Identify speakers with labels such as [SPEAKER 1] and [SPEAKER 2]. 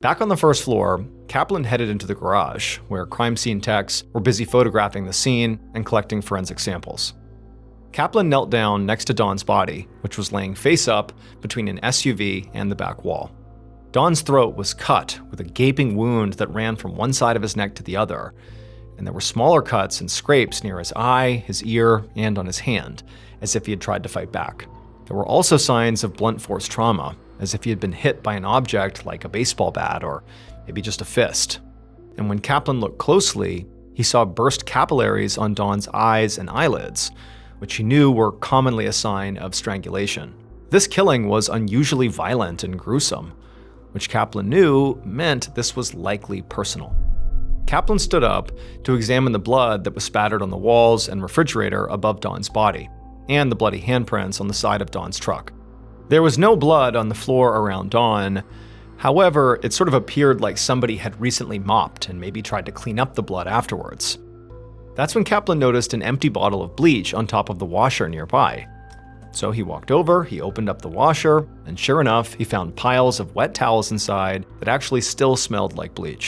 [SPEAKER 1] Back on the first floor, Kaplan headed into the garage, where crime scene techs were busy photographing the scene and collecting forensic samples. Kaplan knelt down next to Dawn's body, which was laying face up between an SUV and the back wall. Dawn's throat was cut with a gaping wound that ran from one side of his neck to the other, and there were smaller cuts and scrapes near his eye, his ear, and on his hand, as if he had tried to fight back. There were also signs of blunt force trauma, as if he had been hit by an object like a baseball bat or maybe just a fist. And when Kaplan looked closely, he saw burst capillaries on Dawn's eyes and eyelids, which he knew were commonly a sign of strangulation. This killing was unusually violent and gruesome, which Kaplan knew meant this was likely personal. Kaplan stood up to examine the blood that was spattered on the walls and refrigerator above Dawn's body, and the bloody handprints on the side of Dawn's truck. There was no blood on the floor around Dawn. However, it sort of appeared like somebody had recently mopped and maybe tried to clean up the blood afterwards. That's when Kaplan noticed an empty bottle of bleach on top of the washer nearby. So he walked over, he opened up the washer, and sure enough, he found piles of wet towels inside that actually still smelled like bleach.